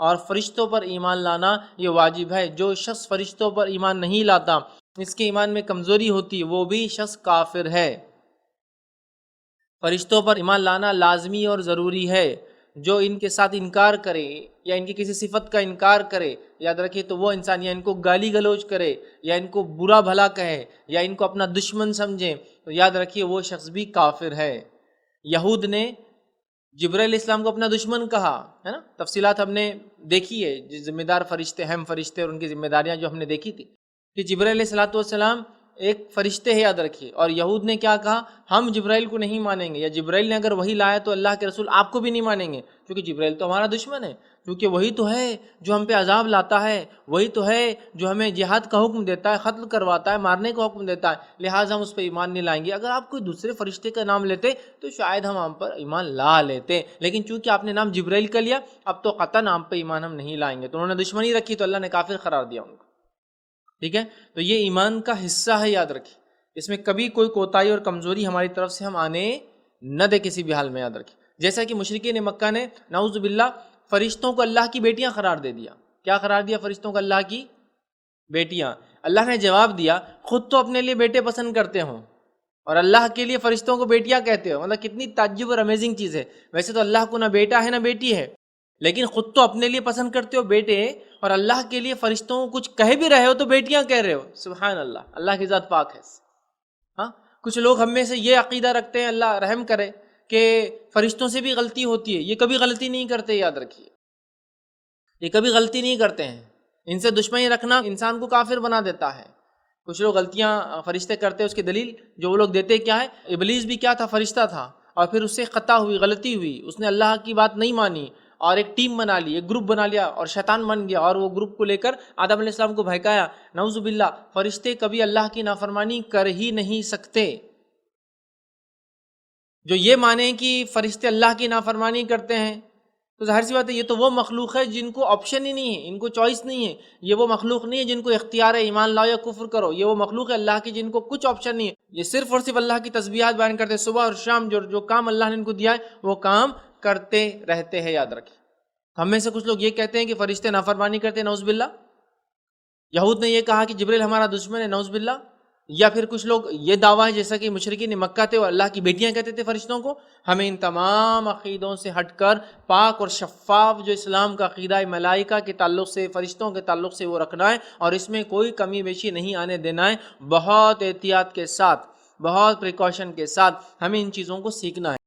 اور فرشتوں پر ایمان لانا یہ واجب ہے۔ جو شخص فرشتوں پر ایمان نہیں لاتا، اس کے ایمان میں کمزوری ہوتی، وہ بھی شخص کافر ہے۔ فرشتوں پر ایمان لانا لازمی اور ضروری ہے۔ جو ان کے ساتھ انکار کرے یا ان کی کسی صفت کا انکار کرے، یاد رکھیے تو وہ انسان یا ان کو گالی گلوچ کرے یا ان کو برا بھلا کہے یا ان کو اپنا دشمن سمجھے، تو یاد رکھیے وہ شخص بھی کافر ہے۔ یہود نے جبرائیل علیہ السلام کو اپنا دشمن کہا ہے نا، تفصیلات ہم نے دیکھی ہے، جو ذمہ دار فرشتے، اہم فرشتے اور ان کی ذمہ داریاں جو ہم نے دیکھی تھی، کہ جبرائیل علیہ السلام ایک فرشتے ہیں، یاد رکھیے۔ اور یہود نے کیا کہا؟ ہم جبرائیل کو نہیں مانیں گے، یا جبرائیل نے اگر وہی لایا تو اللہ کے رسول آپ کو بھی نہیں مانیں گے، کیونکہ جبرائیل تو ہمارا دشمن ہے، کیونکہ وہی تو ہے جو ہم پہ عذاب لاتا ہے، وہی تو ہے جو ہمیں جہاد کا حکم دیتا ہے، قتل کرواتا ہے، مارنے کا حکم دیتا ہے، لہٰذا ہم اس پہ ایمان نہیں لائیں گے۔ اگر آپ کوئی دوسرے فرشتے کا نام لیتے تو شاید ہم پر ایمان لا لیتے، لیکن چونکہ آپ نے نام جبرائیل کا لیا، اب تو قطعاً آپ پہ ایمان ہم نہیں لائیں گے۔ تو انہوں نے دشمنی رکھی تو اللہ نے کافر قرار دیا ان کو، ٹھیک ہے۔ تو یہ ایمان کا حصہ ہے، یاد رکھیے، اس میں کبھی کوئی کوتاہی اور کمزوری ہماری طرف سے ہم آنے نہ دے کسی بھی حال میں، یاد رکھیے۔ جیسا کہ مشرکین مکہ نے نعوذ باللہ فرشتوں کو اللہ کی بیٹیاں قرار دے دیا۔ کیا قرار دیا؟ فرشتوں کو اللہ کی بیٹیاں۔ اللہ نے جواب دیا، خود تو اپنے لیے بیٹے پسند کرتے ہوں اور اللہ کے لیے فرشتوں کو بیٹیاں کہتے ہو، مطلب کتنی تعجب اور امیزنگ چیز ہے۔ ویسے تو اللہ کو نہ بیٹا ہے نہ بیٹی ہے، لیکن خود تو اپنے لیے پسند کرتے ہو بیٹے، اور اللہ کے لیے فرشتوں کو کچھ کہہ بھی رہے ہو تو بیٹیاں کہہ رہے ہو۔ سبحان اللہ، اللہ کی ذات پاک ہے۔ ہاں، کچھ لوگ ہم میں سے یہ عقیدہ رکھتے ہیں، اللہ رحم کرے، کہ فرشتوں سے بھی غلطی ہوتی ہے۔ یہ کبھی غلطی نہیں کرتے، یاد رکھیے، یہ کبھی غلطی نہیں کرتے ہیں۔ ان سے دشمنی رکھنا انسان کو کافر بنا دیتا ہے۔ کچھ لوگ غلطیاں فرشتے کرتے ہیں، اس کی دلیل جو وہ لوگ دیتے کیا ہے؟ ابلیس بھی کیا تھا؟ فرشتہ تھا، اور پھر اس سے خطا ہوئی، غلطی ہوئی، اس نے اللہ کی بات نہیں مانی اور ایک ٹیم بنا لی، ایک گروپ بنا لیا اور شیطان بن گیا، اور وہ گروپ کو لے کر آدم علیہ السلام کو بہکایا۔ نعوذ باللہ، فرشتے کبھی اللہ کی نافرمانی کر ہی نہیں سکتے۔ جو یہ مانیں کہ فرشتے اللہ کی نافرمانی کرتے ہیں تو ظاہر سی بات ہے، یہ تو وہ مخلوق ہے جن کو آپشن ہی نہیں ہے، ان کو چوائس نہیں ہے۔ یہ وہ مخلوق نہیں ہے جن کو اختیار ہے ایمان لاؤ یا کفر کرو۔ یہ وہ مخلوق ہے اللہ کی جن کو کچھ آپشن نہیں ہے، یہ صرف اور صرف اللہ کی تسبیحات بیان کرتے ہیں، صبح اور شام جو کام اللہ نے ان کو دیا ہے وہ کام کرتے رہتے ہیں، یاد رکھیں۔ ہم میں سے کچھ لوگ یہ کہتے ہیں کہ فرشتے نافرمانی کرتے ہیں، نعوذ باللہ۔ یہود نے یہ کہا کہ جبریل ہمارا دشمن ہے، نعوذ باللہ۔ یا پھر کچھ لوگ یہ دعویٰ ہے جیسا کہ مشرکین مکہ تھے، وہ اللہ کی بیٹیاں کہتے تھے فرشتوں کو۔ ہمیں ان تمام عقیدوں سے ہٹ کر پاک اور شفاف جو اسلام کا عقیدہ ہے، ملائکہ کے تعلق سے، فرشتوں کے تعلق سے، وہ رکھنا ہے، اور اس میں کوئی کمی بیشی نہیں آنے دینا ہے۔ بہت احتیاط کے ساتھ، بہت پریکاشن کے ساتھ ہمیں ان چیزوں کو سیکھنا ہے۔